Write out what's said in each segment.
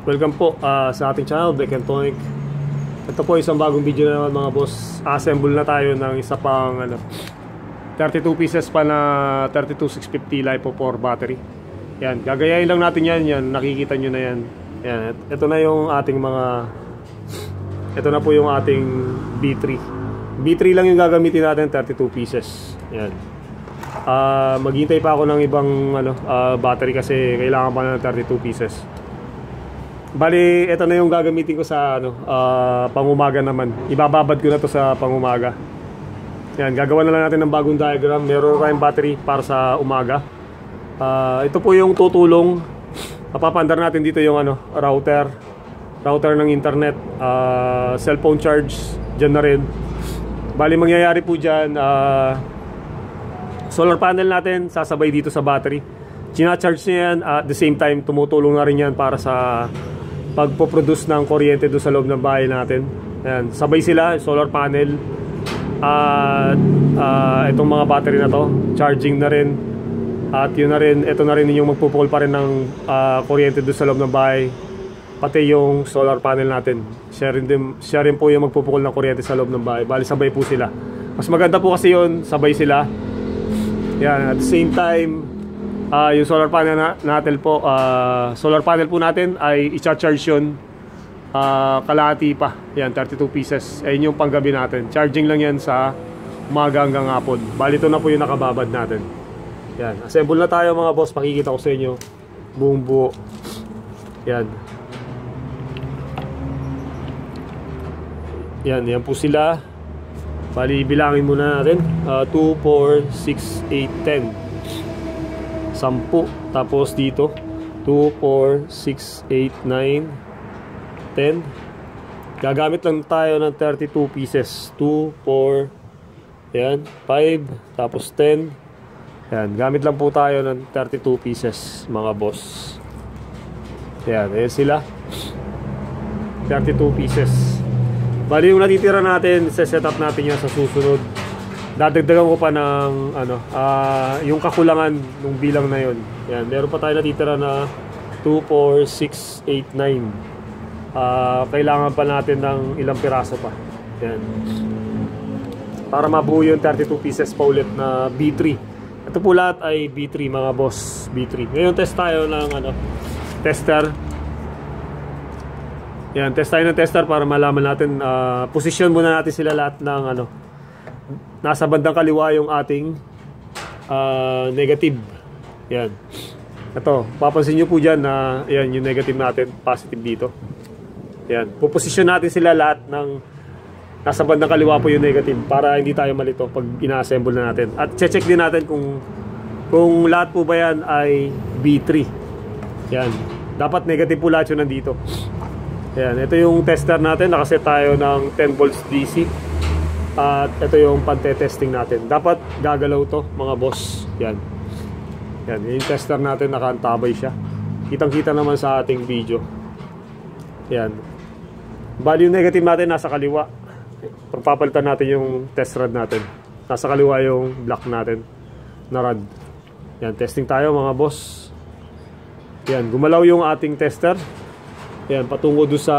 Welcome po sa ating channel, Beck and Tonic. Ito po isang bagong video na naman mga boss. Assemble na tayo ng isa pang 32 pieces pa na 32650 LiPo4 battery. Yan, gagayain lang natin yan, nakikita nyo na yan. Yan, ito na yung ating ito na po yung ating B3. B3 lang yung gagamitin natin, 32 pieces. Yan. Maghintay pa ako ng ibang battery kasi kailangan pa na ng 32 pieces. Bali, ito na yung gagamitin ko sa pangumaga naman. Ibababad ko na to sa pangumaga. Yan, gagawa na lang natin ng bagong diagram. Meron tayong battery para sa umaga. Ito po yung tutulong. Papapandar natin dito yung router ng internet, cellphone charge, dyan na rin. Bali, mangyayari po dyan, solar panel natin sasabay dito sa battery. China-charge niya yan, at the same time tumutulong na rin yan para sa pagpo-produce ng kuryente doon sa loob ng bahay natin. Ayan, sabay sila, solar panel at itong mga battery na to, charging na rin. At yun na rin, ito na rin yung magpupukol pa rin ng kuryente doon sa loob ng bahay. Pati yung solar panel natin, siya rin po yung magpupukol ng kuryente sa loob ng bahay. Bali, sabay po sila. Mas maganda po kasi yun, sabay sila. Yan, at the same time, yung solar panel natin po, solar panel po natin ay i-charge yun kalahati pa. Yan, 32 pieces. Ayun yung panggabi natin. Charging lang yan sa umaga hanggang hapon. Bali, ito na po yung nakababad natin. Yan, assemble na tayo mga boss. Pakikita ko sa inyo buong buo. Yan. Yan po sila. Bali, bilangin muna natin. 2, 4, 6, 8, 10. 10. Tapos dito 2, 4, 6, 8, 9, 10. Gagamit lang tayo ng 32 pieces. 2, 4, yan, 5, tapos 10. Yan, gamit lang po tayo ng 32 pieces mga boss. Yan, ayan sila, 32 pieces. Bali, yung natitira natin, set up natin yan sa susunod. Dadagdagan ko pa ng yung kakulangan ng bilang na yun. Yan, meron pa tayo natitira na 2, 4, 6, 8, 9. Kailangan pa natin ng ilang piraso pa. Yan, para mabuo yung 32 pieces pa ulit na B3. Ito po lahat ay B3 mga boss, B3. Ngayon test tayo ng tester. Yan, test tayo ng tester para malaman natin. Position muna natin sila lahat ng nasa bandang kaliwa yung ating negative. Yan. Ito, papansin nyo po dyan na yan, yung negative natin, positive dito. Yan. Puposisyon natin sila lahat ng nasa bandang kaliwa po yung negative para hindi tayo malito pag ina-assemble na natin. At check din natin kung lahat po ba yan ay B3. Yan. Dapat negative po lahat yun nandito. Yan. Ito yung tester natin. Nakaset tayo ng 10 volts DC. At ito yung pante-testing natin. Dapat gagalaw to mga boss. Yan. Yan, yung tester natin, nakaantabay siya. Kitang-kita naman sa ating video. Yan. Bali yung negative natin nasa kaliwa. Pagpapalitan natin yung test rod natin. Nasa kaliwa yung block natin na rod. Yan, testing tayo mga boss. Yan, gumalaw yung ating tester. Yan, patungo doon sa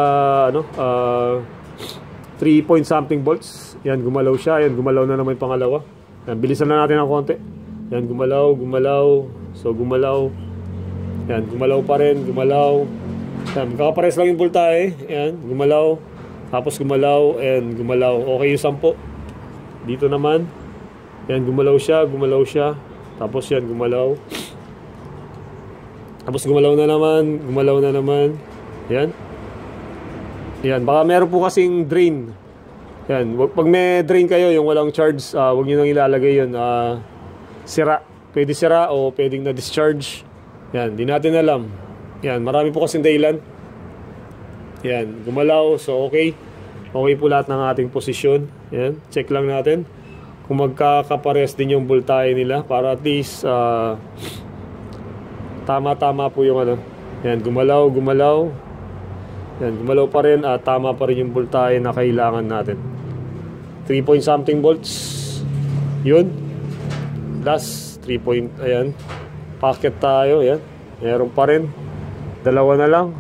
3 point something volts. Yan, gumalaw siya. Yan, gumalaw na naman yung pangalawa. Yan, bilisan na natin ng konti. Yan, gumalaw. So, gumalaw. Yan, gumalaw pa rin. Gumalaw. Yan, kakapares lang yung voltahe. Yan, gumalaw. Tapos gumalaw. And gumalaw. Okay yung 10. Dito naman. Yan, gumalaw siya. Tapos yan, gumalaw. Tapos gumalaw na naman. Yan. Yan, baka meron po kasing drain. Yan, pag may drain kayo, yung walang charge, huwag nyo nang ilalagay yun. Sira. Pwede sira o pwedeng na-discharge. Yan, di natin alam. Yan, marami po kasing dahilan. Yan, gumalaw. So, okay. Okay po lahat ng ating posisyon. Yan, check lang natin kung magkakapares din yung voltahe nila para at least tama-tama po yung Yan, gumalaw. Yan, gumalaw pa rin at tama pa rin yung voltahe na kailangan natin. 3 point something volts. Yun. Last 3 point, ayan. Packet tayo, yan. Meron pa rin. Dalawa na lang.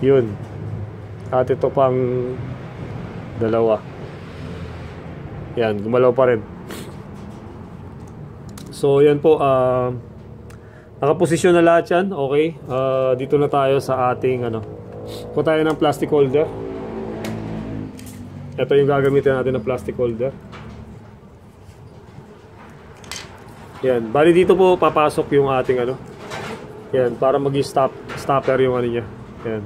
Yun. At ito pang dalawa. Yan, gumalaw pa rin. So yan po, nakaposisyon na lahat yan. Okay, dito na tayo sa ating kuha tayo ng plastic holder. Ito yung gagamitin natin ng plastic holder. Yan, bali dito po papasok yung ating yan, para stopper yung niya. Yan.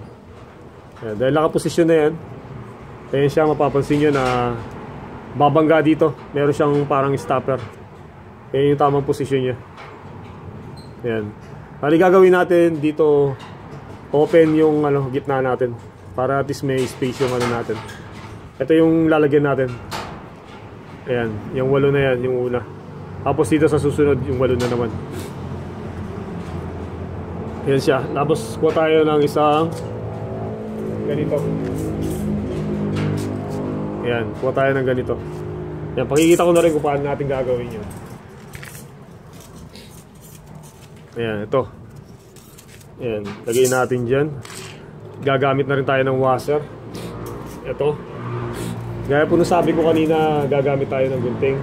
Yan, dahil nakaposisyon na yan, ayan siya, mapapansin nyo na babangga dito. Meron siyang parang stopper. Yan yung tamang posisyon niya. Yan. Bali gagawin natin dito, open yung gitna natin para at least may space yung natin. Ito yung lalagyan natin. Ayan, yung 8 na yan, yung una. Tapos dito sa susunod, yung 8 na naman. Ayan siya. Tapos kuha tayo ng isang ganito. Ayan, kuha tayo ng ganito. Ayan, pakikita ko na rin kung paano natin gagawin yun. Ayan, ito. Ayan, lagay natin dyan. Gagamit na rin tayo ng washer. Ito. Gaya po nung sabi ko kanina, gagamit tayo ng gunting.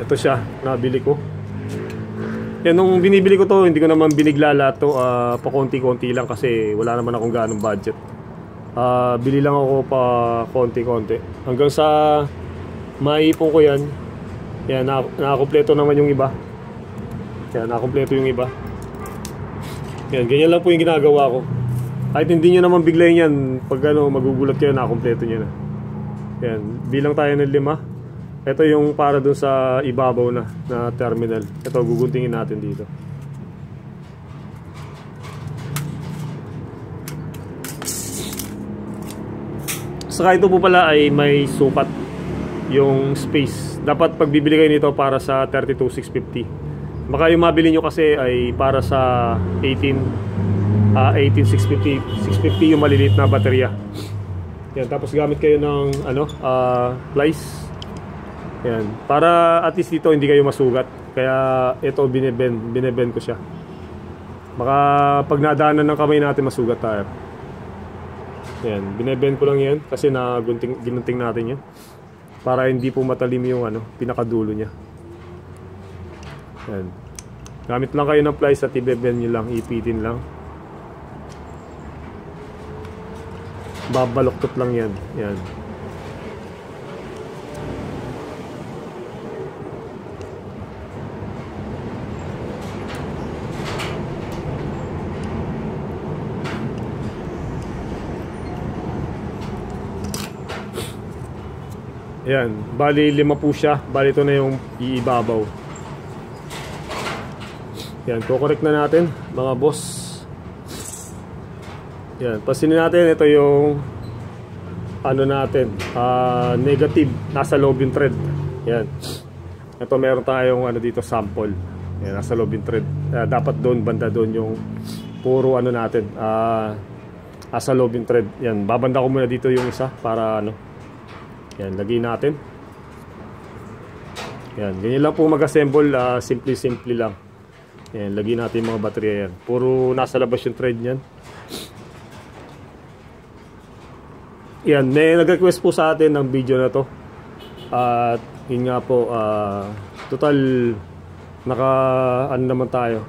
Ito siya, nabili ko. Yan, nung binibili ko to, hindi ko naman binigla lahat to. Pa-konti-konti lang kasi wala naman akong ganong budget. Bili lang ako pa konti-konti. Hanggang sa maipon ko yan. Yan, nakakompleto naman yung iba. Yan, nakakompleto yung iba. Yan, ganyan lang po yung ginagawa ko. Kahit hindi nyo naman biglayin yan, pag magugulat kayo, nakakompleto nyo na. Yan, bilang tayo ng 5. Ito yung para dun sa ibabaw na terminal. Ito, guguntingin natin dito. Saka ito po pala ay may sukat yung space. Dapat pag bibili kayo nito para sa 32650. Baka yung mabili nyo kasi ay para sa 18650 yung maliliit na baterya. Yan, tapos gamit kayo ng plies. Yan, para at least dito hindi kayo masugat. Kaya ito binebend ko siya. Baka pag nadaanan ng kamay natin masugat tayo. Yan, binebend ko lang yan kasi ginunting natin yan. Para hindi po matalim yung pinakadulo niya. Yan. Gamit lang kayo ng plies at i-bend nyo lang, ipitin lang. Babaloktot lang yan. Yan. Yan, bali 5 po siya. Bali ito na yung iibabaw. Yan, kukorek na natin mga boss. Yan, pasinin natin. Ito yung natin, negative. Nasa loob yung thread. Yan. Ito meron tayong dito sample. Yan, nasa loob yung thread. Dapat doon, banda doon yung puro natin. Nasa loob yung thread. Yan, babanda ko muna dito yung isa para yan, lagay natin. Yan, ganyan lang po mag-assemble, simple lang. Yan, lagay natin yung mga baterya yan. Puro nasa labas yung thread niyan. Yan, may nag-request po sa atin ng video na to. At yun nga po, total naman tayo.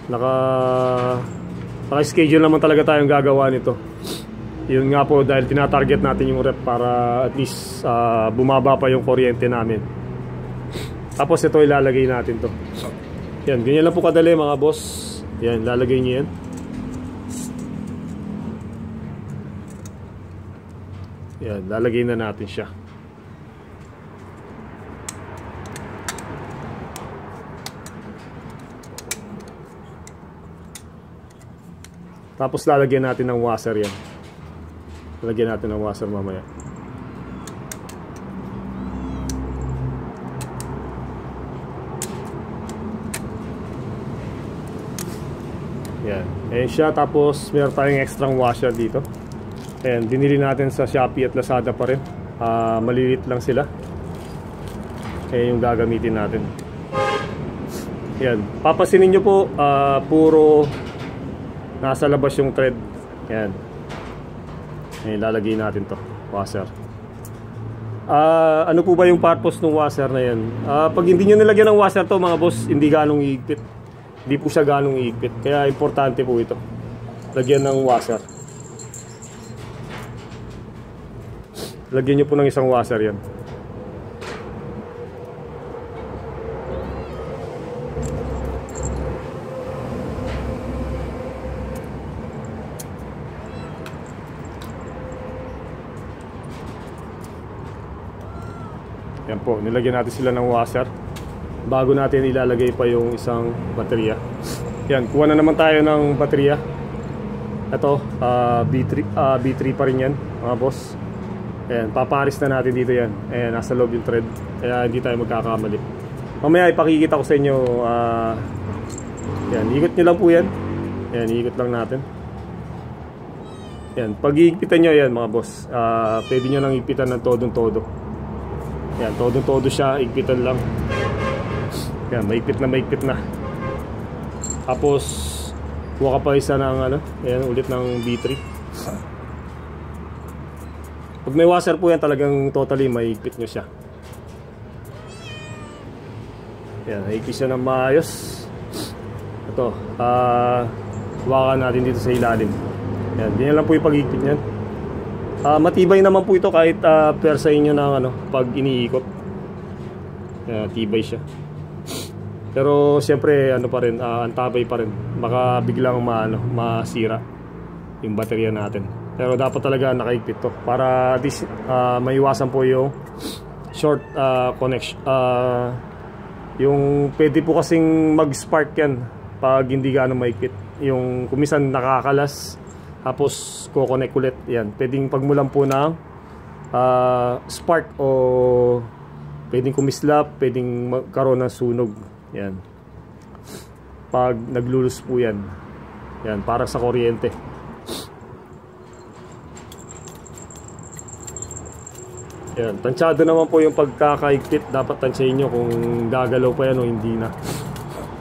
Naka-schedule naman talaga tayong gagawa nito. Yun nga po, dahil tinatarget natin yung rep para at least bumaba pa yung kuryente namin. Tapos ito ilalagay natin to. Yan, ganyan lang po kadali mga boss. Yan, lalagay nyo yan. Yan, lalagay na natin siya. Tapos lalagyan natin ng washer yan. Lagyan natin ng washer mamaya. Yan. Ayan siya. Tapos meron tayong extra washer dito. Ayan. Binili natin sa Shopee at Lazada pa rin. Maliliit lang sila. Ayan yung gagamitin natin. Yan. Papasinin nyo po. Puro nasa labas yung thread. Yan. Ilalagay natin to, washer. Ano po ba yung purpose ng washer na yan? Pag hindi nyo nilagyan ng washer to mga boss, hindi ganong iigpit. Hindi po siya ganong iigpit. Kaya importante po ito, lagyan ng washer. Lagyan nyo po ng isang washer yan. Yan po, nilagyan natin sila ng washer bago natin ilalagay pa yung isang baterya. Yan, kuha na naman tayo ng baterya. Ito, B3 pa rin yan mga boss. Ayan, paparis na natin dito yan. Ayan, nasa loob yung thread, kaya hindi tayo magkakamali. Mamaya ipakikita ko sa inyo. Yan, ikot nyo lang po yan. Ayan, ikot lang natin. Yan, pag iigpitan nyo yan mga boss, pwede nyo nang ipitan ng todong-todo. Yan, todo-todo siya, igpitan lang. Yan, maigpit na. Tapos kuha ka pa isa ng ano, ayan, ulit ng B3. Pag may washer po yan, talagang totally maigpit nyo siya. Yan, maigpit siya ng maayos. Ito, hawakan natin dito sa ilalim. Yan, ganyan lang po yung pag-igpit nyan. Matibay naman po ito kahit persahin nyo ng ano, pag iniikot. Tibay siya. Pero siyempre ano pa rin, antabay pa rin. Baka biglang masira yung baterya natin. Pero dapat talaga nakaigpit to para at least maiwasan po yung short connection. Yung pwede po kasing mag-spark yan pag hindi gaano maigpit. Yung kumisan nakakalas, tapos ko-connect ulit. Yan, pwedeng pagmulan po ng spark o pwedeng kumislap, pwedeng magkaroon ng sunog. Yan, pag naglulus po yan. Yan, para sa kuryente. Yan, tansyado naman po yung pagkakaigpit. Dapat tansyahin nyo kung gagalaw pa yan o hindi na,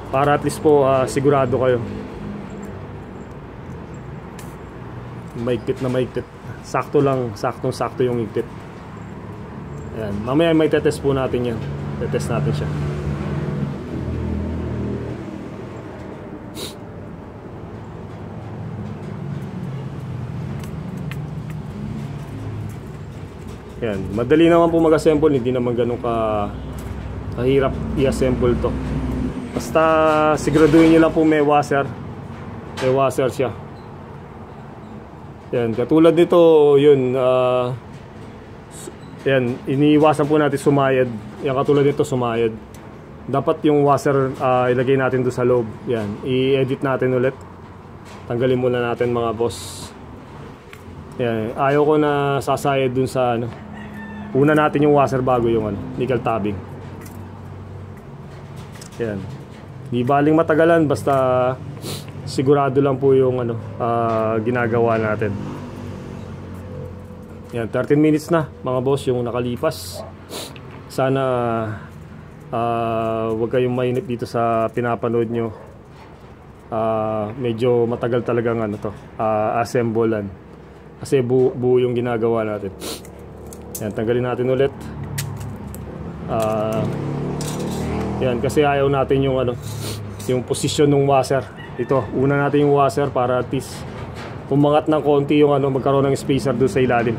para at least po sigurado kayo. Maigpit na maigpit. Sakto lang, saktong-sakto yung igpit. Ayan, mamaya may tetest po natin yan. Tetest natin siya. Ayan, madali naman po mag-assemble. Hindi naman ganun kahirap i-assemble to. Basta siguraduhin nyo lang po may washer. May washer siya. Yan, katulad nito, yun, yan, iniiwasan po natin sumayad. Yan, katulad nito, sumayad. Dapat yung washer ilagay natin doon sa loob. Yan, i-edit natin ulit. Tanggalin muna natin mga boss. Yan, ayaw ko na sasayad dun sa ano. Una natin yung washer bago yung ano, nickel tabbing. Yan, di baling matagalan, basta sigurado lang po yung ano, ginagawa natin. Yan, 13 minutes na mga boss yung nakalipas. Sana wag kayong mainip dito sa pinapanood nyo. Medyo matagal talagang ano to, assemblean. Kasi buo yung ginagawa natin. Yan, tanggalin natin ulit. Yan, kasi ayaw natin yung ano, yung posisyon ng washer. Ito, una natin yung washer para at least umangat ng konti yung ano, magkaroon ng spacer doon sa ilalim.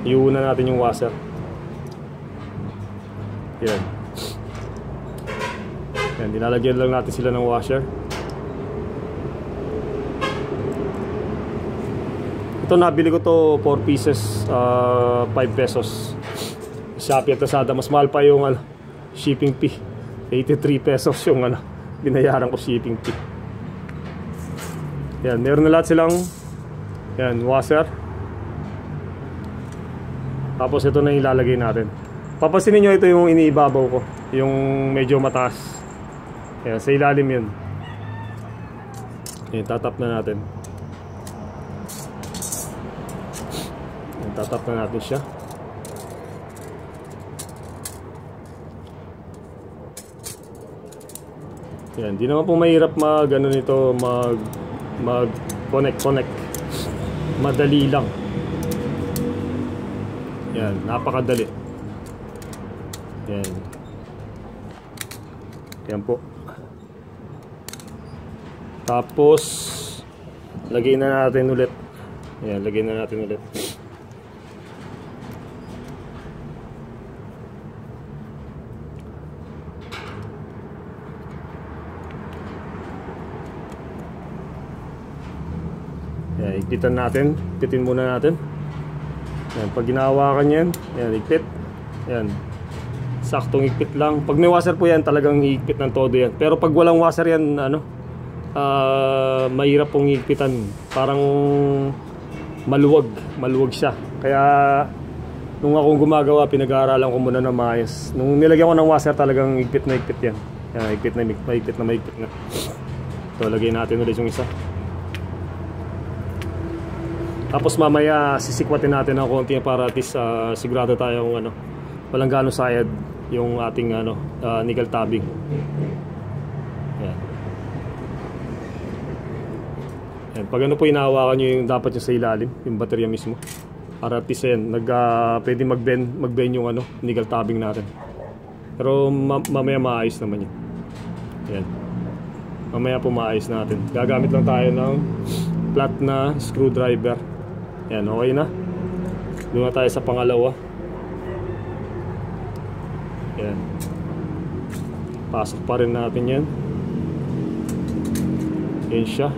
Iuna natin yung washer. Yan. Yan, dinalagyan lang natin sila ng washer. Ito, nabili ko to 4 pieces, 5 pesos. Shopee at Lazada, mas mahal pa yung ano, shipping fee. 83 pesos yung ano, binayaran ko shipping fee. Yan, meron na lahat silang yan, washer. Tapos ito na ilalagay natin. Papansinin nyo, ito yung iniibabaw ko, yung medyo mataas. Yan, sa ilalim yun. Yan, tatap na natin. Yan, tatap na natin siya. Yan, di naman po mahirap mag ano nito, mag-connect. Madali lang. Yan, napakadali. Yan. Yan po. Tapos lagay na natin ulit. Yan, lagay na natin ulit. Yan, ikpitan natin. Ikpitin muna natin. Yan, pag ginawa ka niyan, yan, ikpit. Yan. Saktong ikpit lang. Pag may washer po yan, talagang iikpit ng todo yan. Pero pag walang washer yan, mahirap pong iikpitan. Parang maluwag siya. Kaya nung akong gumagawa, pinag-aaralan ko muna na maayos. Nung nilagyan ko ng washer, talagang ikpit na ikpit yan. Yan, ikpit na. So, lagay natin ulit yung isa. Tapos mamaya sisikwatin natin ng konti para at least sigurado tayong walang gano'ng sayad yung ating nickel tabbing. Yan. Yan. Pag po hinahawakan nyo yung dapat yung sa ilalim, yung baterya mismo. Para at least yan, pwede mag-bend yung nickel tabbing natin. Pero mamaya maayos naman yun. Yan. Mamaya po maayos natin. Gagamit lang tayo ng flat na screwdriver. Yan, okay na. Doon na tayo sa pangalawa. Yan. Pasok pa rin natin yan. Yan siya.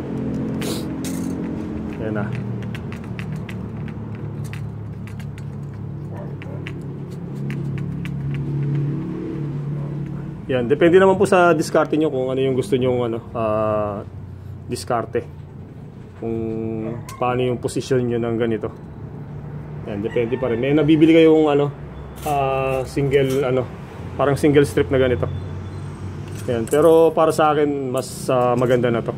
Yan na. Yan, depende naman po sa diskarte nyo kung ano yung gusto nyong diskarte. Kung paano yung posisyon nyo ng ganito. Yan, depende pa rin. May nabibili kayong single parang single strip na ganito. Yan, pero para sa akin mas maganda na to.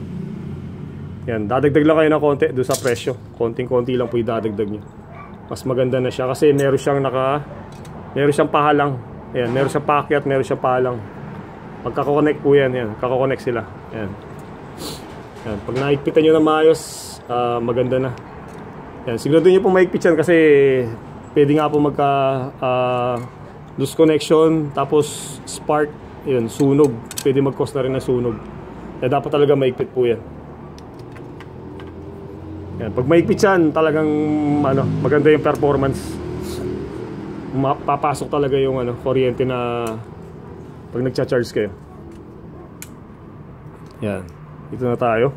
Yan, dadagdag lang kayo ng konti doon sa presyo. Konting-konti lang po idadagdag nyo. Mas maganda na siya kasi meron siyang pahalang. Yan, meron siyang paakyat, meron siyang pahalang. Pagka-connect po yan, kaka-connect sila. Yan. Yan, pag naikpitan nyo na maayos, maganda na. Yan, siguro nyo po maikpit yan kasi pwede nga po magka loose connection, tapos spark, yun, sunog. Pwede mag-cause na rin na sunog. Kaya dapat talaga maikpit po yan. Yan, pag maikpit yan, talagang maganda yung performance. Papasok talaga yung kuryente na pag nagcha-charge kayo. Yan. Dito na tayo.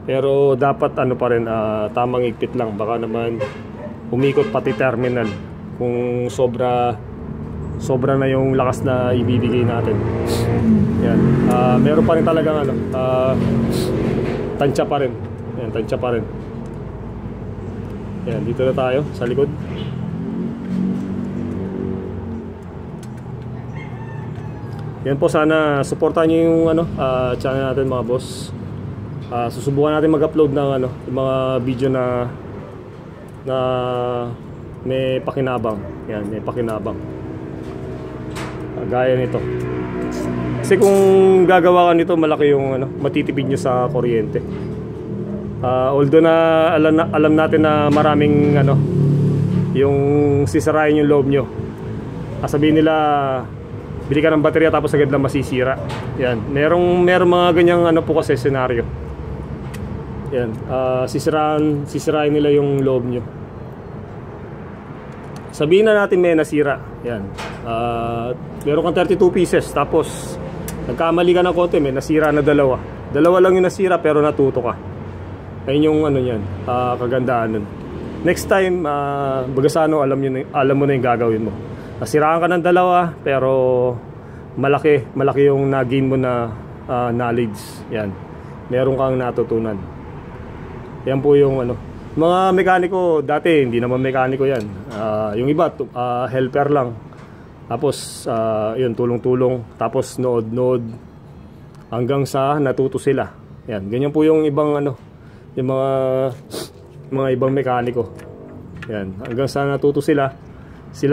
Pero dapat pa rin tamang igpit lang. Baka naman umikot pati terminal kung sobra na yung lakas na ibibigay natin. Yan. Meron pa rin talagang tansya pa rin. Yan, tansya pa rin. Yan, dito na tayo sa likod. Yan po, sana suportahan niyo yung channel natin mga boss. Susubukan natin mag-upload ng yung mga video na may pakinabang. Yan, may pakinabang. Gaya nito. Kasi kung gagawa ka nito, malaki yung matitipid nyo sa kuryente. Although na alam natin na maraming yung sisirain yung loob nyo. Sabihin nila, bili ka ng baterya tapos agad lang masisira. Yan, merong mga ganyang po kasi senaryo. Yan, sisirain nila yung loob nyo. Sabihin na natin may nasira. Yan, meron kang 32 pieces tapos nagkamali ka ng konti, may nasira na dalawa lang yung nasira pero natuto ka. Ayun yung yan, kagandaan nun. Next time, bagasano, alam mo na yung gagawin mo. Nasiraan ka ng dalawa pero malaki yung na-gain mo na knowledge. Yan, meron kang natutunan. Yan po yung mga mekaniko dati, hindi naman mekaniko yan. Yung iba helper lang. Tapos yun, tulong-tulong, tapos nood hanggang sa natuto sila. Yan, ganyan po yung ibang yung mga ibang mekaniko. Yan, hanggang sa natuto sila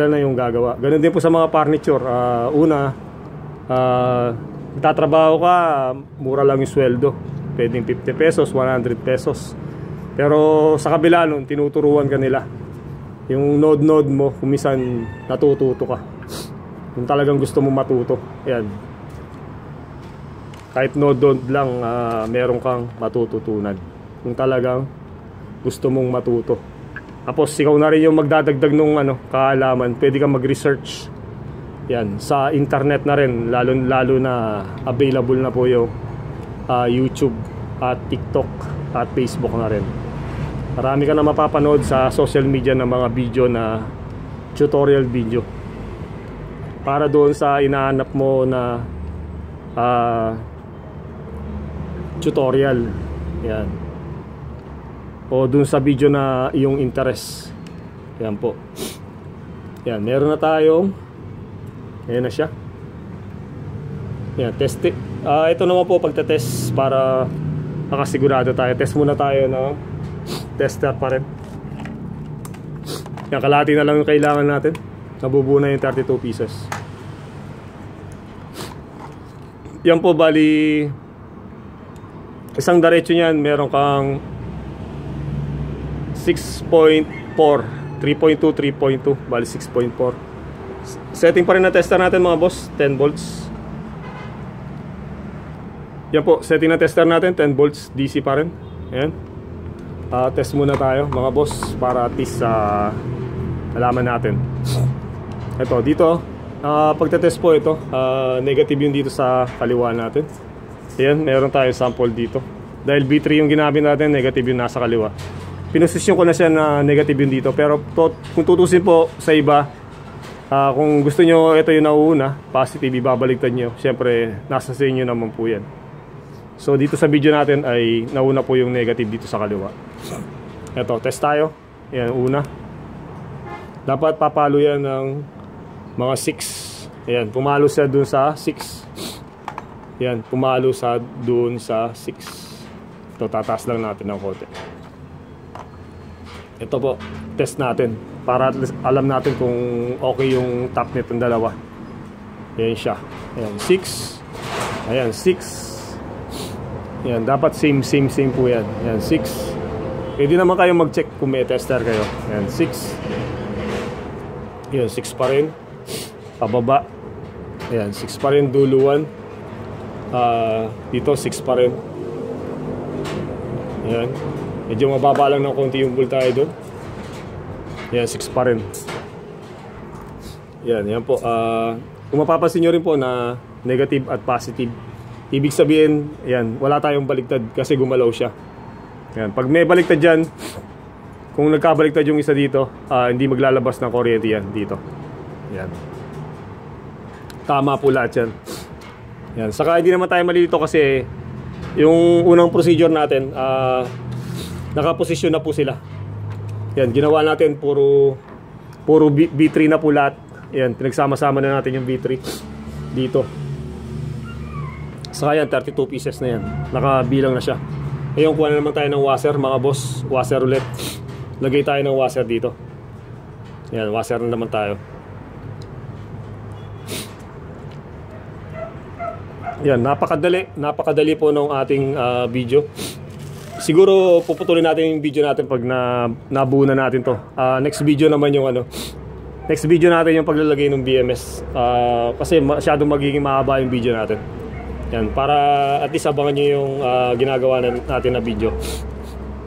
na yung gagawa. Ganun din po sa mga furniture. Una, Tatrabaho ka, mura lang yung sweldo. Pwedeng 50 pesos, 100 pesos. Pero sa kabila nun, tinuturuan ka nila. Yung node mo, kumisan natututo ka. Kung talagang gusto mo matuto, yan. Kahit node lang, meron kang matututunan. Kung talagang gusto mong matuto. Tapos ikaw na rin yung magdadagdag nung kaalaman. Pwede kang mag-research. Yan, sa internet na rin, lalo na available na po yung YouTube at TikTok at Facebook na rin. Marami ka na mapapanood sa social media ng mga video na tutorial video. Para doon sa inaanap mo na tutorial. Yan. O doon sa video na iyong interest. Yan po. Yan, meron na tayong. Ayan na siya. Yan, test it. Ito naman po pagtetest para makasigurado tayo. Test muna tayo ng tester pa rin. Yan, kalahati na lang yung kailangan natin. Nabubuo na yung 32 pieces. Yan po, bali isang diretso niyan, meron kang 6.4 3.2, 3.2, bali 6.4. Setting pa rin na tester natin mga boss, 10 volts. Yan po, setting na tester natin, 10 volts DC pa rin. Ayan. Test muna tayo mga boss para at least alaman natin. Ito, dito pagtetest po ito, negative yung dito sa kaliwa natin. Ayan, meron tayo sample dito. Dahil B3 yung ginamit natin, negative yung nasa kaliwa. Pinosisyon ko na siya na negative yung dito. Pero kung tutusin po sa iba, kung gusto nyo ito yung nauuna, positive, ibabaliktad nyo. Siyempre, nasa sa inyo naman po yan. So dito sa video natin ay nauna po yung negative dito sa kaliwa. Ito, test tayo. Ayan, una. Dapat papalo yan ng mga 6. Ayan, pumalo siya dun sa 6. Ayan, pumalo sa dun sa 6. Ito, tataas lang natin ng konti. Ito po, test natin para at least alam natin kung okay yung top nitong dalawa. Ayan siya. Ayan, 6. Ayan, 6. Ayan, dapat same po yan. Ayan, 6. Pwede naman kayo mag-check kung may tester kayo. Ayan, 6. Ayan, 6 pa rin. Pababa. Ayan, 6 pa rin, dulo 1. Dito, 6 pa rin. Ayan. Medyo mababa lang ng konti yung voltahe doon. Ayan, 6 pa rin. Ayan, yan po. Kung mapapansin nyo rin po na negative at positive, ibig sabihin, ayan, wala tayong baliktad kasi gumalaw siya. Ayan, pag may baliktad dyan, kung nagkabaliktad yung isa dito, hindi maglalabas ng kuryente yan dito. Ayan. Tama po lahat yan. Ayan. Saka hindi naman tayo malilito kasi yung unang procedure natin, nakaposisyon na po sila. Yan, ginawa natin puro B3 na po lahat. Yan, pinagsama-sama na natin yung B3 dito. Saka yan, 32 pieces na yan. Nakabilang na siya. Ngayon, kuha na naman tayo ng washer, mga boss. Washer ulit. Lagay tayo ng washer dito. Yan, washer na naman tayo. Yan, napakadali po ng ating video. Siguro puputulin natin yung video natin pag nabuo na natin to. Next video naman yung next video natin yung paglalagay ng BMS. Kasi masyadong magiging mahaba yung video natin. Yan, para at least abangan nyo yung ginagawa natin na video.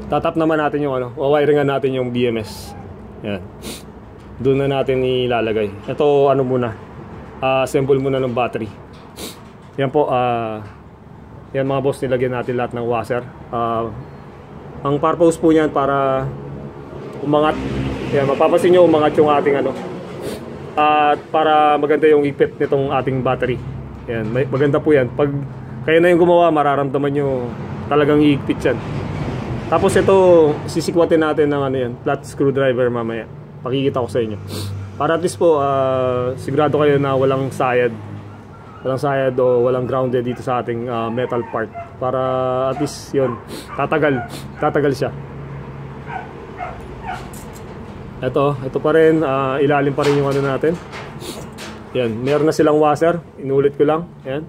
Tatap naman natin yung wawiringan natin yung BMS. Yan. Doon na natin ilalagay. Ito muna. Assemble muna ng battery. Yan po, yan mga boss, nilagyan natin lahat ng washer. Ang purpose po niyan para umangat. Yan, mapapansin nyo umangat yung ating at para maganda yung ipit nitong ating battery. Yan, maganda po yan. Pag kayo na yung gumawa, mararamdaman nyo talagang iipit yan. Tapos ito, sisikwatin natin ng yan, flat screwdriver mamaya. Pakikita ko sa inyo. Para at least po, sigurado kayo na walang sayad o walang grounded dito sa ating metal part, para at least yun, tatagal siya. Ito pa rin, ilalim pa rin yung natin. Yan, meron na silang washer, inulit ko lang. Yan.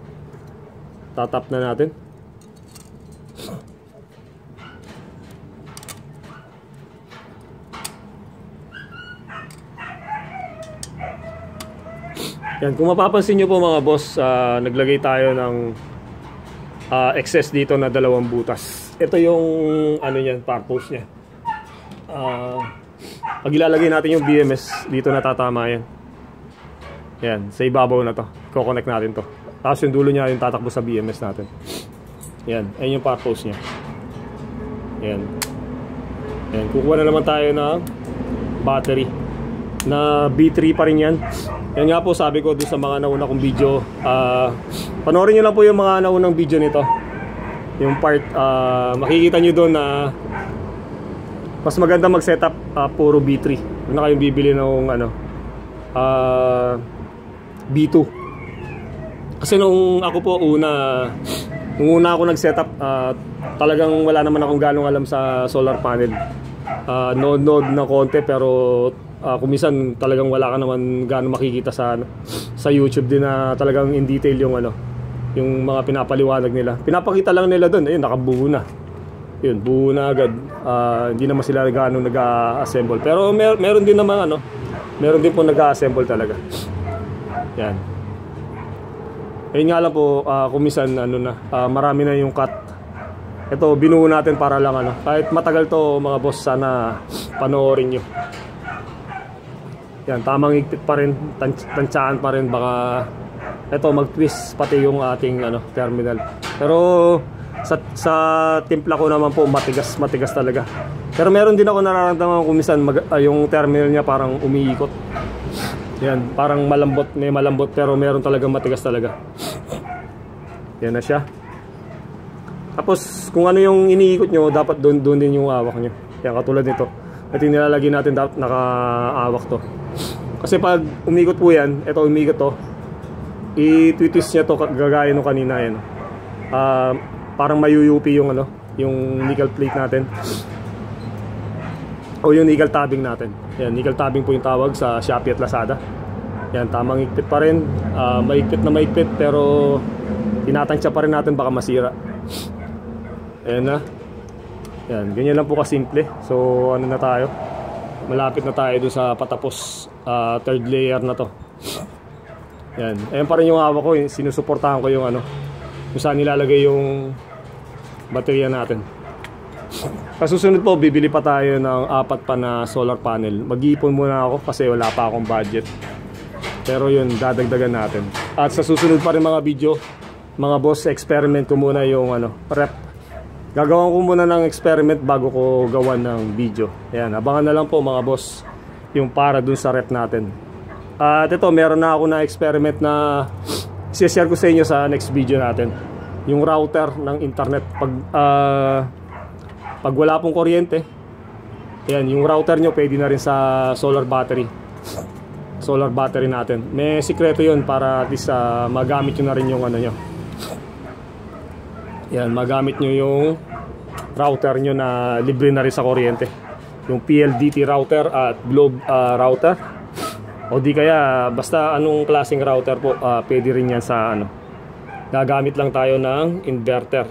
tatap na natin. Yan, kung mapapansin nyo po mga boss, naglagay tayo ng excess dito na 2 butas. Ito yung ano yan, purpose nya. Pag ilalagay natin yung BMS, dito natatama yan. Yan, sa ibabaw na to. Ko-connect natin to. Tapos yung dulo nya yung tatakbo sa BMS natin. Yan, ayun yung purpose nya. Yan. Yan, kukuha na naman tayo ng battery na B3 pa rin yan. Yan nga po sabi ko doon sa mga nauna kong video, panoorin nyo lang po yung mga naunang video nito. Yung part, makikita nyo doon na mas maganda mag-setup puro B3. Huwag na kayong bibili ng ano, B2. Kasi nung ako po nung una ako nag-setup, talagang wala naman akong ganong alam sa solar panel. Node na konti, pero kung minsan talagang wala ka naman gaano makikita sa YouTube din na talagang in detail yung yung mga pinapaliwanag nila. Pinapakita lang nila doon, ayun, nakabuo na. Yun, buo na agad. Hindi naman sila gaano nag-assemble. Pero meron din naman meron din po nag-assemble talaga. Yan. Ayun nga lang po, kung minsan marami na yung cut. Ito, binuo natin para lang kahit matagal to mga boss, sana panoorin nyo. Yan, tamang higpit pa rin, tansyahan pa rin, baka ito mag-twist pati yung ating terminal. Pero sa timpla ko naman po, matigas talaga. Pero meron din ako nararamdaman kung minsan yung terminal niya parang umiikot. Yan, parang malambot, pero meron talagang matigas talaga. Yan na siya. Tapos kung ano yung iniikot nyo, dapat doon din yung hawak nyo. Yan, katulad nito. At yung nilalagay natin, dapat nakaawak to. Kasi pag umikot po yan, ito umikot to, i-twist niya to gagaya nung kanina yan. Parang mayuyupi yung yung nickel plate natin. O yung nickel tabbing natin. Yan, nickel tabbing po yung tawag sa Shopee at Lazada. Yan, tamang higpit pa rin. Mahigpit na mahigpit, pero tinatansya pa rin natin, baka masira. Ayan na. Yan, ganyan lang po kasimple. So ano na tayo, malapit na tayo dun sa patapos, third layer na to. Yan, ayan pa rin yung hawak ko, sinusuportahan ko yung kung saan nilalagay yung baterya natin. Kasusunod po, bibili pa tayo ng 4 pa na solar panel. Mag-iipon muna ako kasi wala pa akong budget. Pero yun, dadagdagan natin. At sa susunod pa rin mga video, mga boss, experiment ko muna yung rep. Gagawan ko muna ng experiment bago ko gawan ng video. Ayan, abangan na lang po mga boss yung para dun sa rep natin. At ito, meron na ako na experiment na i-share ko sa inyo sa next video natin. Yung router ng internet. Pag wala pong kuryente, ayan, yung router nyo pwede na rin sa solar battery. Solar battery natin. May sikreto yun para at least magamit nyo na rin yung nyo. Yan, magamit nyo yung router nyo na libre na rin sa kuryente. Yung PLDT router at Globe router. O di kaya, basta anong klaseng router po, pwede rin yan sa gagamit lang tayo ng inverter.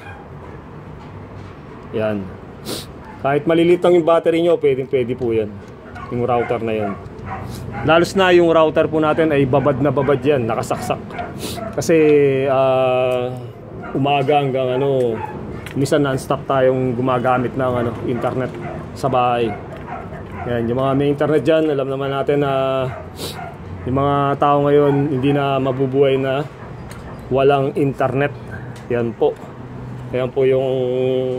Yan. Kahit malilit lang yung battery nyo, pwede po yan. Yung router na yan. Lalos na yung router po natin ay babad na babad yan, nakasaksak. Kasi umaga hanggang minsan non-stop tayong gumagamit ng internet sa bahay. Yan, yung mga may internet dyan, alam naman natin na yung mga tao ngayon hindi na mabubuhay na walang internet. Yan po. Yan po yung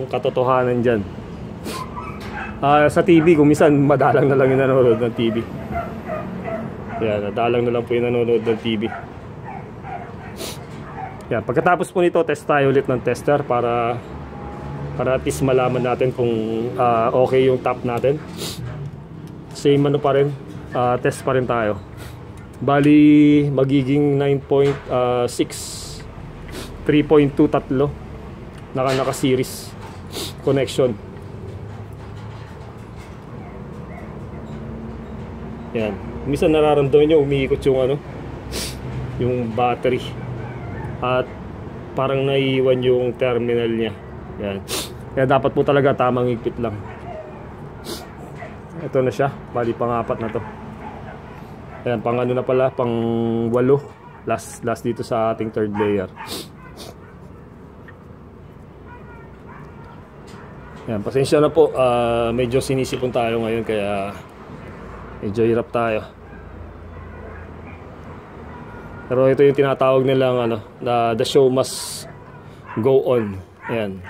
katotohanan dyan. Sa TV, kung minsan madalang na lang yung nanonood ng TV. Yan, madalang na lang po yung nanonood ng TV. Yan, pagkatapos po nito, test tayo ulit ng tester para at least malaman natin kung okay yung top natin. Same pa rin, test pa rin tayo. Bali magiging 9.6 3.2 tatlo naka series connection. Yan, minsan nararamdaman nyo umiikot yung yung battery. At parang naiiwan yung terminal niya. Yan. Kaya dapat po talaga tamang higpit lang. Ito na siya, bali pang-apat na to. Ayan, pang ano na pala, pang 8. Last dito sa ating third layer. Ayan, pasensya na po, medyo sinisipon tayo ngayon kaya medyo hirap tayo. Pero ito yung tinatawag nilang ano, na the show must go on. Ayan.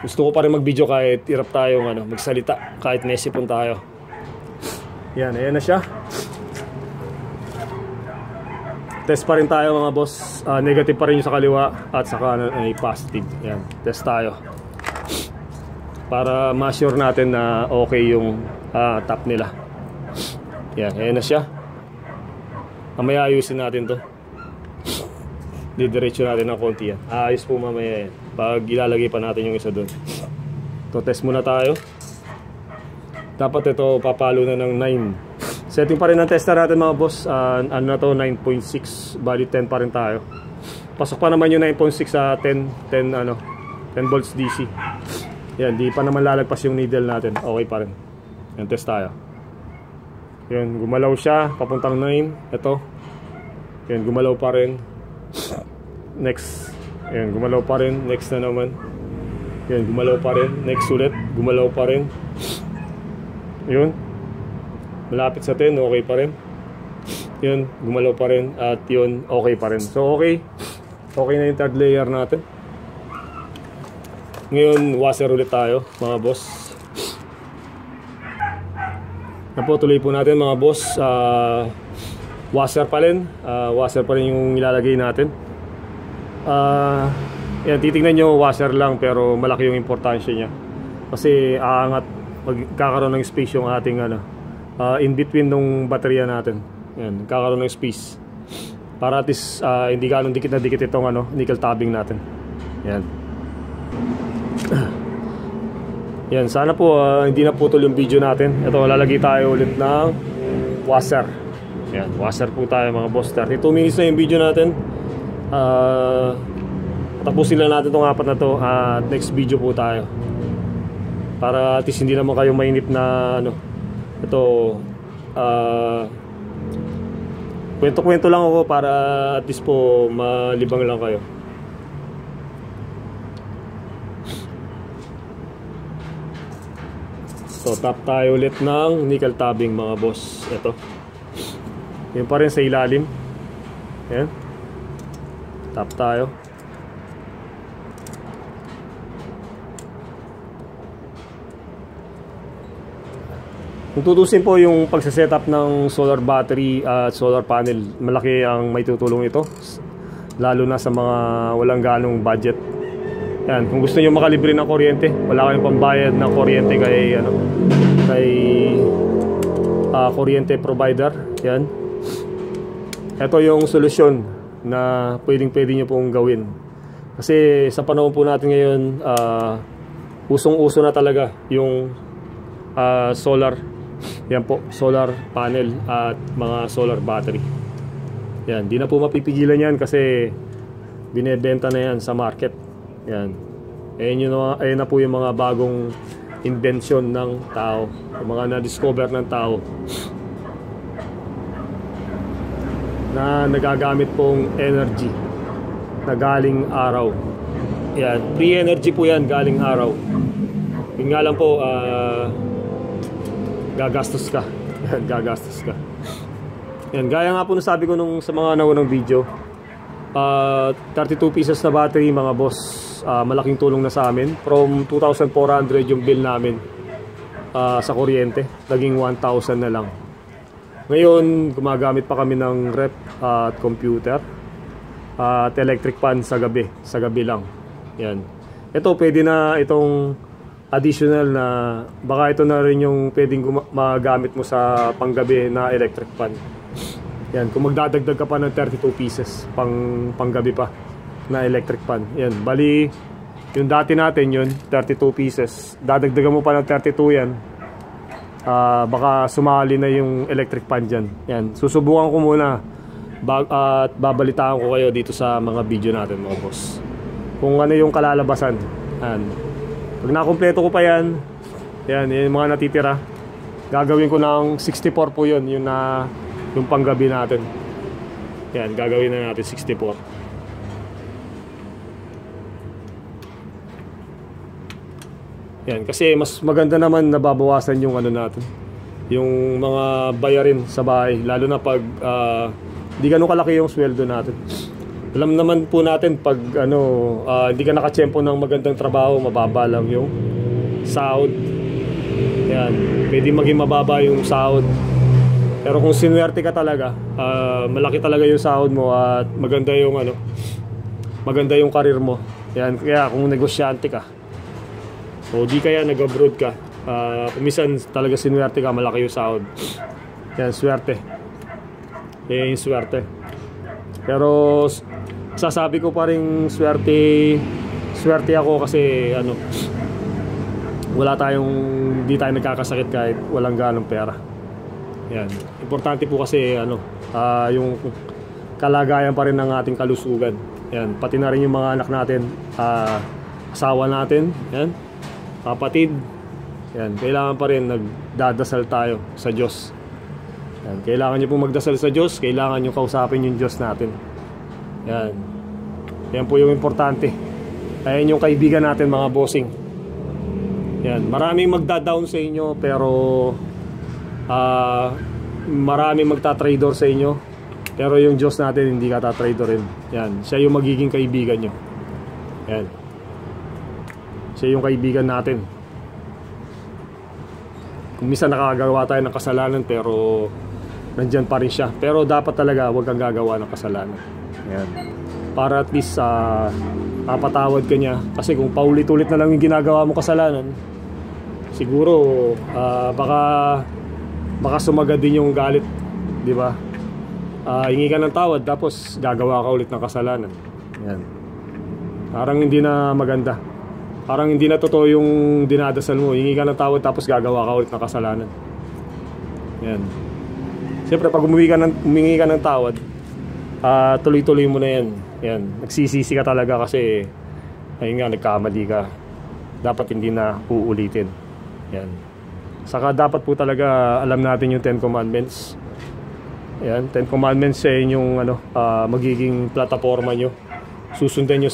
Gusto ko pa rin mag-video kahit hirap tayong ano, magsalita, kahit nesipon tayo. Yan, ayan na siya. Test pa rin tayo mga boss. Negative pa rin yung sa kaliwa at saka ay positive. Yan, test tayo. Para ma-sure natin na okay yung top nila. Yan, ayan na siya. Mamaya ayusin natin to. Didiretso natin ng konti yan. Ayos po mamaya yan. Pag ilalagay pa natin yung isa doon. So test muna tayo. Dapat ito papalo na ng 9. Setting pa rin ang tester natin mga boss. Ano na to, 9.6. Bali 10 pa rin tayo. Pasok pa naman yung 9.6 sa 10 volts DC. Yan, di pa naman lalagpas yung needle natin. Okay pa rin. Yan, test tayo. Yan, gumalaw siya. Papuntang 9. Ito. Yan, gumalaw pa rin. Next. Yan, gumalaw pa rin. Next na naman. Yan, gumalaw pa rin. Next ulit. Gumalaw pa rin. Yun. Malapit sa 10. Okay pa rin. Yun, gumalaw pa rin. At yun, okay pa rin. So, okay. Okay na yung third layer natin. Ngayon, washer ulit tayo, mga boss. Tuloy po natin, mga boss. Washer pa rin. Washer pa rin yung ilalagay natin. Yan, titignan nyo, washer lang pero malaki yung importansya niya. Kasi aangat, magkakaroon ng space yung ating in between nung baterya natin. Yan, kakaroon ng space. Para at least hindi ganun dikit na dikit itong nickel tabbing natin. Yan. Yan, sana po hindi na putol yung video natin. Ito, lalagay tayo ulit ng washer. Yan, washer po tayo mga boss. 32 minutes na yung video natin. Tapusin lang natin itong apat na to. Next video po tayo. Para at least hindi naman kayo mainip na ito, kwento-kwento lang ako para at least po malibang lang kayo. So tap tayo ulit ng nickel tabbing mga boss. Ito. Yun pa rin sa ilalim. Ayan. Tap tayo. Kung tutusin po yung pagsasetup ng solar battery at solar panel, malaki ang may tutulong ito. Lalo na sa mga walang ganong budget. Yan, kung gusto niyo makalibre ng kuryente, wala kayong pambayad ng kuryente kay kuryente provider. Yan. Ito yung solusyon na pwede niyo pong gawin. Kasi sa panahon po natin ngayon, usong-uso na talaga yung solar. Yan po, solar panel at mga solar battery. Yan, di na po mapipigilan yan kasi binebenta na yan sa market. Yan. Ayun na po yung mga bagong invention ng tao, yung mga na-discover ng tao na nagagamit pong energy na galing araw. Yan, free energy po yan galing araw. Yun nga lang po, gagastos ka. Gagastos ka. Yan, gaya nga po nasabi ko sa mga naunang video, 32 pieces na battery mga boss, malaking tulong na sa amin. From 2,400 yung bill namin sa kuryente, naging 1,000 na lang. Ngayon gumagamit pa kami ng rep at computer at electric fan sa gabi lang. Yan. Ito pwede na itong additional na, baka ito na rin yung pwedeng magamit mo sa panggabi na electric fan. Yan, kung magdadagdag ka pa ng 32 pieces panggabi pa na electric fan. Yan, bali yung dati natin yun 32 pieces, dadagdagan mo pa ng 32 yan. Baka sumali na yung electric fan dyan. Yan, susubukan ko muna At babalitaan ko kayo dito sa mga video natin mga boss, kung ano yung kalalabasan. Yan. Pag nakumpleto ko pa yan, yung mga natitira, gagawin ko ng 64 po yun, yung panggabi natin. Yan, gagawin na natin 64. Yan, kasi mas maganda naman nababawasan yung ano natin, yung mga bayarin sa bahay, lalo na pag hindi ganun kalaki yung sweldo natin. Alam naman po natin pag hindi ka nakatsyempo ng magandang trabaho, mababa lang yung sahod. Yan, pwede maging mababa yung sahod. Pero kung sinuwerte ka talaga, malaki talaga yung sahod mo at maganda yung maganda yung karir mo. Yan, kaya kung negosyante ka o di kaya nag-abroad ka, kumisan talaga sinuwerte ka, malaki yung sahod. Yan, swerte. Yan yung swerte. Pero sasabi ko pa rin swerte ako kasi di tayo nagkakasakit kahit walang ganong pera. Yan. Importante po kasi yung kalagayan pa rin ng ating kalusugan. Yan, pati na rin yung mga anak natin, asawa natin, yan, kapatid. Yan, kailangan pa rin nagdadasal tayo sa Diyos. Yan, kailangan nyo pong magdasal sa Diyos, kailangan nyo kausapin yung Diyos natin. Yan. Yan po yung importante. Ayan yung kaibigan natin mga bossing. Yan, maraming magda-down sa inyo pero maraming magta-trader sa inyo, pero yung Diyos natin hindi ka ta-traderin. Yan, siya yung magiging kaibigan nyo. Yan. Siya yung kaibigan natin. Kung minsan nakagawa tayo ng kasalanan pero nandyan pa rin siya, pero dapat talaga huwag kang gagawa ng kasalanan. Yan. Para at least papatawad ka niya. Kasi kung paulit-ulit na lang yung ginagawa mo kasalanan, siguro baka sumagad din yung galit, di ba? Hingi ka ng tawad tapos gagawa ka ulit ng kasalanan. Yan. Parang hindi na maganda. Parang hindi na totoo yung dinadasal mo. Hingi ka ng tawad tapos gagawa ka ulit ng kasalanan. Yan. Siyempre pag humingi ka ng tawad, tuloy-tuloy mo na yan. Yan. Nagsisisi ka talaga kasi ayun nga, nagkamali ka. Dapat hindi na uulitin. Yan. Saka dapat po talaga alam natin yung 10 Commandments. Yan, 10 Commandments yung magiging plataforma nyo. Susundan nyo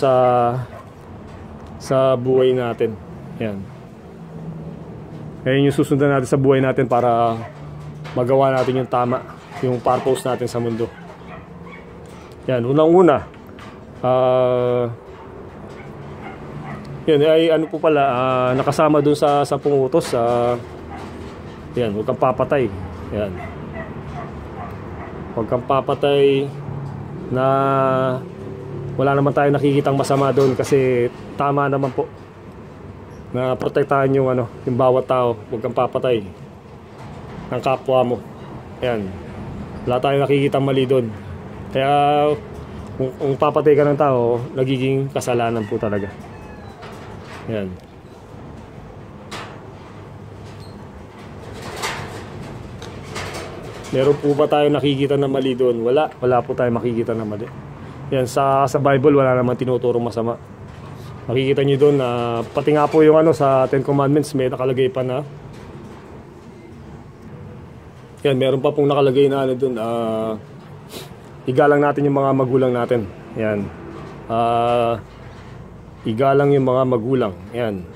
sa buhay natin. Yan. Yan yung susundan natin sa buhay natin para magawa natin yung tama, yung purpose natin sa mundo. Yan, unang-una, yan ay po pala, nakasama dun sa 10 utos. Yan, huwag kang papatay. Yan, huwag kang papatay na wala naman tayo nakikitang masama doon, kasi tama naman po na protektahan yung bawat tao. Huwag kang papatay ng kapwa mo. Yan, wala tayong nakikitang mali doon. Kaya kung papatay ka ng tao, nagiging kasalanan po talaga. Yan. Meron po ba tayo nakikita na mali doon? Wala po tayo makikita na mali. Yan, sa Bible wala naman tinuturong masama. Makikita nyo doon na pati nga po yung sa 10 Commandments may nakalagay pa na yan, meron pa pong nakalagay na doon, igalang natin yung mga magulang natin. Yan. Igalang yung mga magulang. Yan.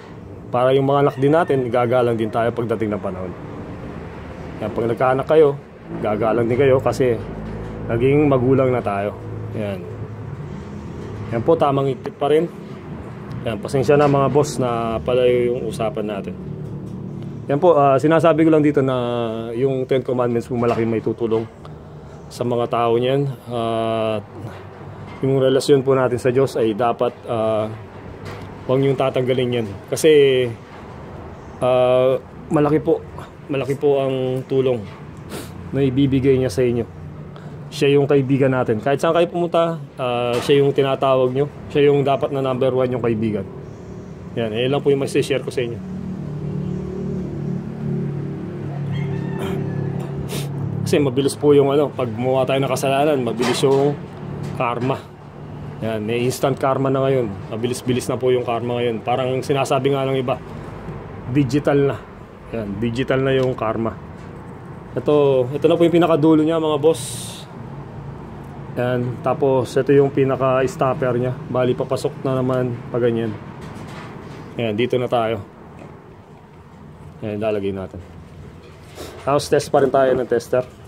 Para yung mga anak din natin, igagalang din tayo pagdating ng panahon. Yan, pag nagkaanak kayo, gagalang din kayo kasi naging magulang na tayo. Yan. Yan po, tamang itit pa rin. Yan, pasensya na mga boss na palayo yung usapan natin. Yan po, sinasabi ko lang dito na yung 10 Commandments po malaking may tutulong sa mga tao niyan. Yung relasyon po natin sa Diyos ay dapat huwag niyong tatanggalin yan. Kasi malaki po ang tulong na ibibigay niya sa inyo. Siya yung kaibigan natin. Kahit saan kayo pumunta, siya yung tinatawag nyo. Siya yung dapat na number 1 yung kaibigan. Yan, lang po yung masishare ko sa inyo. Kasi mabilis po yung ano, pag gumawa tayo ng kasalanan, mabilis yung karma. Yan, may instant karma na ngayon. Mabilis-bilis na po yung karma ngayon. Parang sinasabi nga ng iba, digital na. Yan, digital na yung karma. Ito na po yung pinakadulo niya mga boss. Yan, tapos ito yung pinaka-stopper niya. Bali papasok na naman pag ganyan. Yan, dito na tayo. Yan, lalagay natin. Tapos test pa rin tayo ng tester.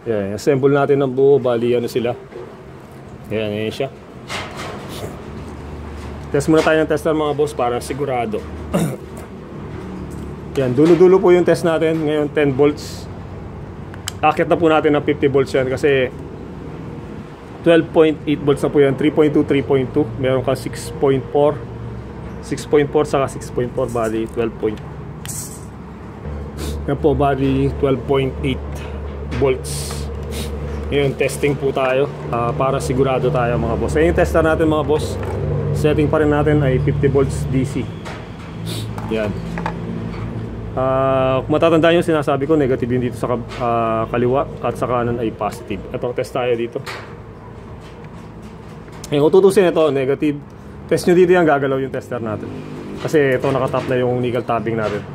Yan, assemble natin ng buo. Bali ano sila. Yan, yan siya. Test muna tayo ng tester mga boss para sigurado. Yan, dulo-dulo po yung test natin. Ngayon 10 volts. Akit na po natin ng 50 volts yan kasi 12.8 volts na po yan. 3.2, 3.2. Meron ka 6.4 saka 6.4 bali 12. Yan po bali 12.8 volts. Ngayon testing po tayo para sigurado tayo mga boss. Ngayon yung tester natin mga boss, setting pa rin natin ay 50 volts DC. Yan. Kung matatandaan nyo, sinasabi ko negative yun dito sa kaliwa at sa kanan ay positive. Ito, test tayo dito. Kung tutusin ito, negative. Test nyo dito yan, gagalaw yung tester natin. Kasi ito nakatap na yung nickel tapping natin.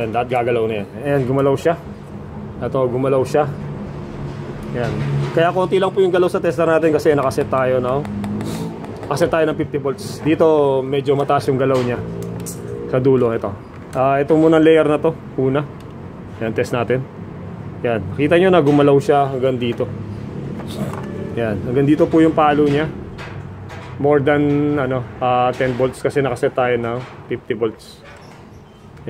Yan, dahil gagalaw na yan. Ayan, gumalaw siya. Ito, gumalaw siya. Yan. Kaya konti lang po yung galaw sa tester natin kasi nakaset tayo, no? Kasi tayo ng 50 volts. Dito medyo mataas yung galaw niya. Sa dulo ito. Ito muna layer na to, una. Yan, test natin. Yan, kita nyo na gumalaw siya hanggang dito. Yan, hanggang dito po yung palo niya. More than 10 volts kasi nakaset tayo ng 50 volts.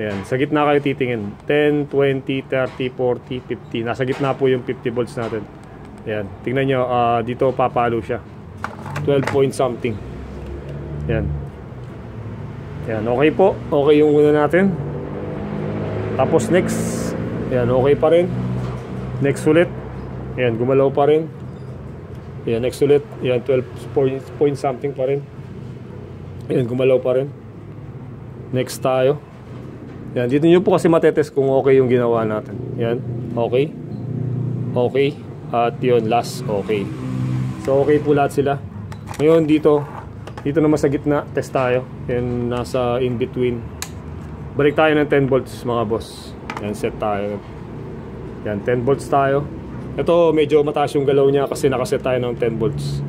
Yan, sa gitna kayo titingin. 10, 20, 30, 40, 50. Nasa gitna po yung 50 volts natin. Yan, tingnan nyo, dito papalo siya. 12 point something. Yan. Yan, okay po. Okay yung una natin. Tapos next. Yan, okay pa rin. Next ulit. Yan, gumalaw pa rin. Yan, next ulit. Yan, 12 point something pa rin. Yan, gumalaw pa rin. Next tayo. Yan, dito nyo po kasi matetest kung okay yung ginawa natin. Yan, okay. Okay. At yun, last, okay. So, okay po lahat sila. Ngayon dito naman sa gitna, test tayo. Yan, nasa in between. Balik tayo ng 10 volts mga boss. Yan, set tayo. Yan, 10 volts tayo. Ito medyo mataas yung galaw niya kasi nakaset tayo ng 10 volts.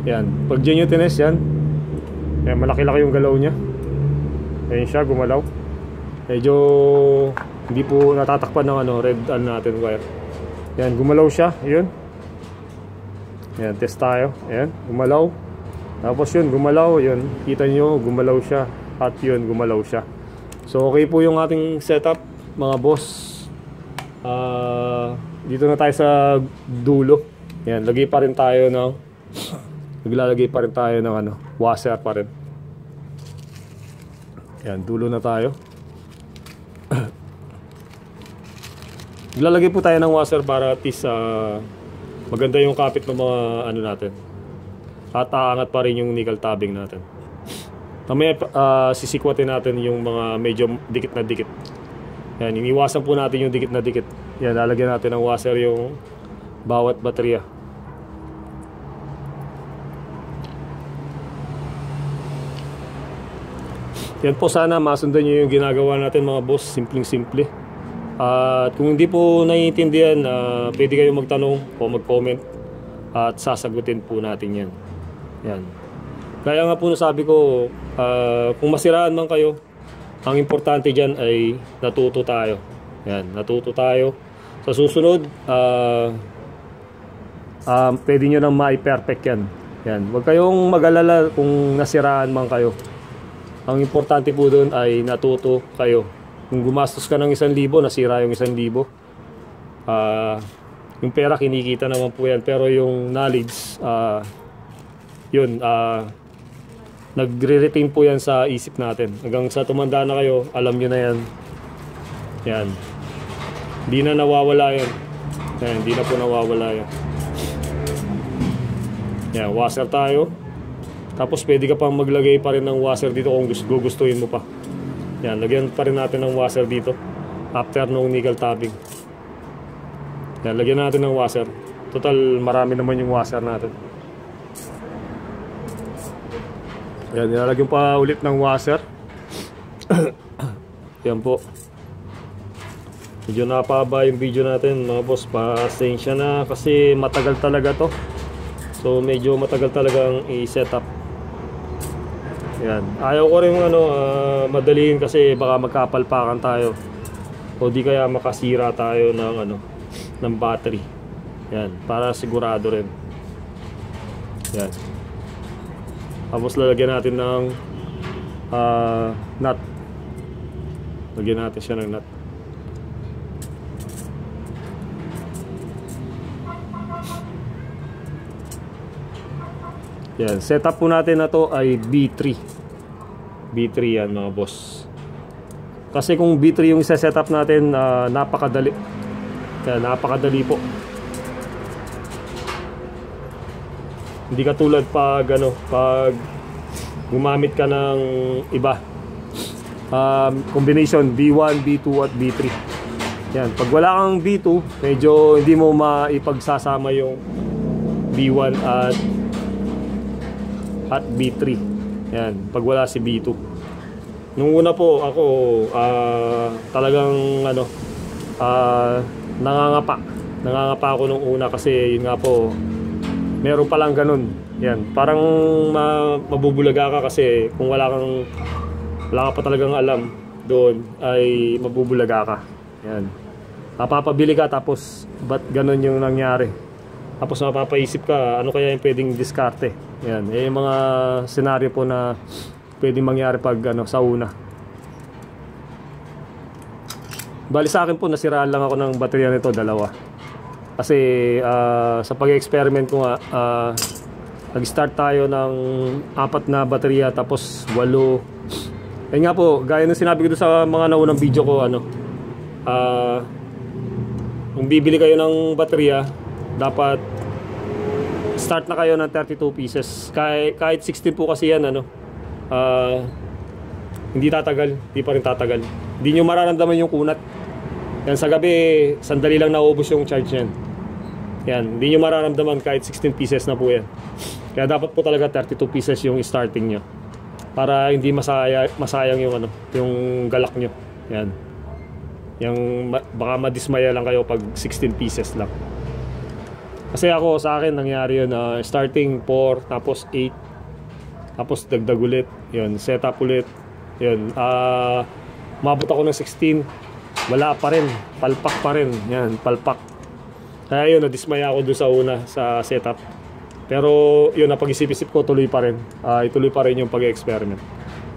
Yan, pag dyan yung tinest yan. Yan, malaki-laki yung galaw niya. Ayan siya, gumalaw. Medyo hindi po natatakpan ng red natin wire. Yan, gumalaw siya. Yun. Yan, test tayo. Ayan, gumalaw. Tapos yun, gumalaw. Yun, kita nyo, gumalaw siya. At yun, gumalaw siya. So, okay po yung ating setup, mga boss. Dito na tayo sa dulo. Yan, lagay pa rin tayo ng naglalagay pa rin tayo ng washer pa rin. Yan, dulo na tayo. Naglalagay po tayo ng washer para at least maganda yung kapit ng mga natin. At aangat pa rin yung nickel tabbing natin. Mamaya sisikwatin natin yung mga medyo dikit na dikit. Yan, iniwasan po natin yung dikit na dikit. Yan, lalagyan natin ng washer yung bawat baterya. Yan po, sana masundan nyo yung ginagawa natin mga boss. Simpleng-simple. At kung hindi po naiintindihan, pwede kayong magtanong o mag-comment at sasagutin po natin yan. Yan. Kaya nga po nasabi ko, kung masiraan man kayo, ang importante dyan ay natuto tayo. Yan, natuto tayo. Sa susunod, pwede nyo nang ma-perfect yan. Yan. Huwag kayong mag-alala kung nasiraan man kayo. Ang importante po doon ay natuto kayo. Kung gumastos ka ng 1,000, nasira yung 1,000. Yung pera kinikita naman po yan. Pero yung knowledge, nagre-retain po yan sa isip natin. Hanggang sa tumanda na kayo, alam nyo na yan. Yan. Hindi na nawawala yan. Yan, hindi na po nawawala yan. Yan, washer tayo. Tapos pwede ka pang maglagay pa rin ng washer dito kung gustuhin mo pa. Yan, lagyan pa rin natin ng washer dito after nung nickel tapping. Yan, lagyan natin ng washer. Total, marami naman yung washer natin. Yan, nilagyan pa ulit ng washer. Yan po. Medyo napaba yung video natin mga boss. Pasensya na kasi matagal talaga to. So medyo matagal talagang i-set up. Yan. Ayaw ko rin madaliin kasi baka magkapalpakan tayo. O di kaya makasira tayo ng battery. Yan, para sigurado rin. Yan. Tapos lalagyan natin ng nut. Lagyan natin siya ng nut. Yan, setup po natin na to ay B3. B3 yan mga boss. Kasi kung B3 yung isa-setup natin, napakadali. Yan, napakadali po. Hindi katulad pag gumamit ka ng iba. Combination B1, B2 at B3. Yan, pag wala kang B2, medyo hindi mo maipagsasama yung B1 at B3. Yan, pag wala si B2. Nung una po ako talagang nangangapa ako nung una kasi yun nga po, meron palang ganun. Yan, parang mabubulaga ka kasi kung wala ka pa talagang alam doon ay mabubulaga ka. Yan, mapapabili ka tapos ba't ganun yung nangyari, tapos mapapaisip ka ano kaya yung pwedeng diskarte. Yan, yung mga senaryo po na pwedeng mangyari pag sa una. Bali sa akin po, nasiraan lang ako ng baterya nito, dalawa. Kasi sa pag-experiment ko nga, nag-start tayo ng 4 na baterya tapos 8. Ayun nga po, gaya ng sinabi ko doon sa mga naunang video ko, kung bibili kayo ng baterya, dapat start na kayo ng 32 pieces. Kahit 16 po kasi yan, hindi tatagal, hindi pa rin tatagal. Hindi nyo mararamdaman yung kunat. Yan, sa gabi, sandali lang naubos yung charge yan. Yan, hindi nyo mararamdaman kahit 16 pieces na po yan. Kaya dapat po talaga 32 pieces yung starting nyo. Para hindi masayang yung galak nyo. Yan. Baka madismaya lang kayo pag 16 pieces lang. Kasi ako, sa akin, nangyari yun, starting 4, tapos 8, tapos dagdag ulit, yun, setup ulit, yun, umabot ako ng 16, wala pa rin, palpak pa rin, yan, palpak. Kaya yun, nadismaya ako doon sa una, sa setup. Pero yun, napag-isip-isip ko, tuloy pa rin, ituloy pa rin yung pag-experiment.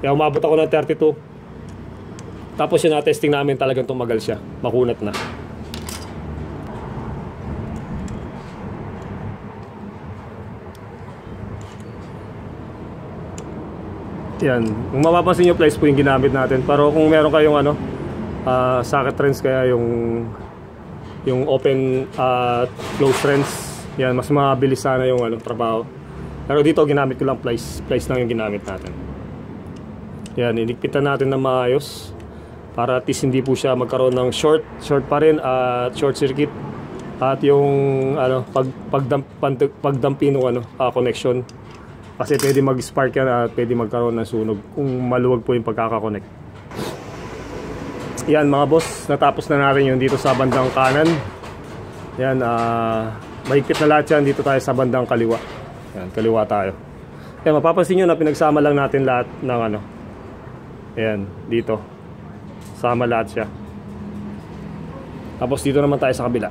Kaya umabot ako ng 32, tapos yun, na-testing namin, talagang tumagal siya, makunat na. Yan, kung mapapansin nyo, plies po yung ginamit natin. Pero kung meron kayong socket wrench, kaya yung open close wrench, yan, mas mabilis sana yung trabaho. Pero dito ginamit ko lang plies lang yung ginamit natin. Yan, inikpitan natin na maayos para at least hindi po siya magkaroon ng short pa rin at short circuit. At yung pagdampi ng connection. Kasi pwede mag-spark yan at pwede magkaroon ng sunog kung maluwag po yung pagkakakonect. Yan mga boss, natapos na natin yung dito sa bandang kanan. Yan, mahigpit na lahat yan. Dito tayo sa bandang kaliwa. Yan, kaliwa tayo. Yan, mapapansin nyo na pinagsama lang natin lahat ng Yan, dito. Sama lahat siya. Tapos dito naman tayo sa kabila.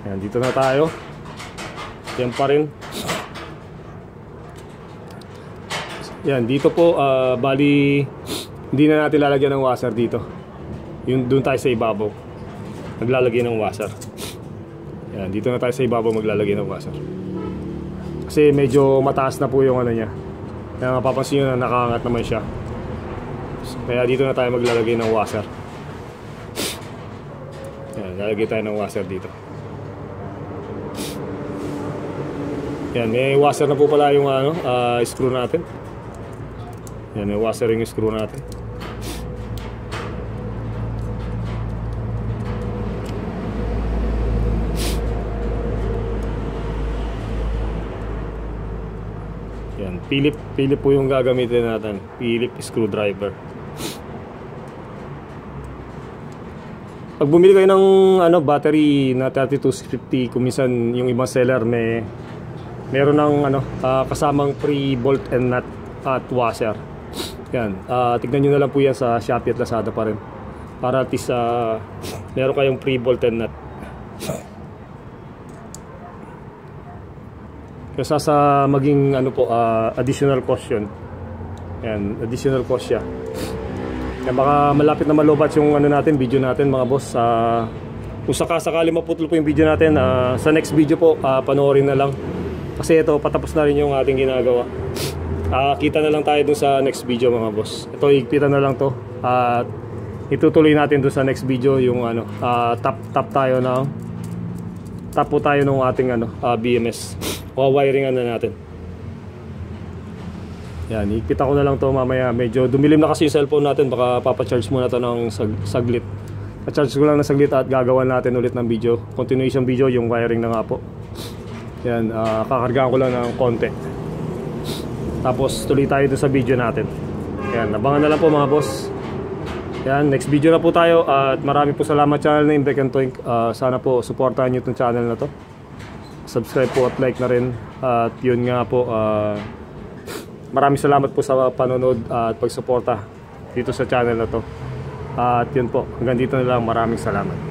Yan, dito na tayo. Yan pa rin. Yan, dito po, bali, hindi na natin lalagyan ng washer dito. Doon tayo sa ibabaw. Maglalagay ng washer. Yan, dito na tayo sa ibabaw maglalagay ng washer. Kasi medyo mataas na po yung niya. Kaya mapapansin nyo na nakaangat naman siya. Kaya dito na tayo maglalagay ng washer. Yan, lalagay tayo ng washer dito. Yan, may washer na po pala yung screw natin. Yan, yung washer ring screw natin. Yan, Philip po yung gagamitin natin. Philip screwdriver. Pag bumili kayo ng battery na 3250, kung minsan yung ibang seller meron ng kasamang free bolt and nut at washer. Yan, tignan nyo na lang po yan sa Shopee at Lazada pa rin, para at least meron kayong free bolt and nut. Kesa sa maging additional cost yun. Yan, additional cost siya. Yan, baka malapit na malobat yung video natin mga boss. Kung sakasakali maputol po yung video natin, sa next video po panoorin na lang. Kasi ito, patapos na rin yung ating ginagawa. Kita na lang tayo dun sa next video mga boss. Ito, higpitan na lang to. At itutuloy natin dun sa next video yung tap po tayo ng ating BMS. Wiringan na natin. Yan, higpitan ko na lang to mamaya. Medyo dumilim na kasi yung cellphone natin. Baka papacharge muna to ng saglit. Pa-charge ko lang ng saglit at gagawan natin ulit ng video. Continuation video, yung wiring na nga po. Yan, kakargaan ko lang ng konti. Tapos tuloy tayo dun sa video natin. Yan, abangan na lang po mga boss. Yan, next video na po tayo. At marami po salamat channel na Imbek and Toink. Sana po supportahan nyo itong channel na to. Subscribe po at like na rin. At yun nga po, maraming salamat po sa panonood at pagsuporta dito sa channel na to. At yun po, hanggang dito na lang. Maraming salamat.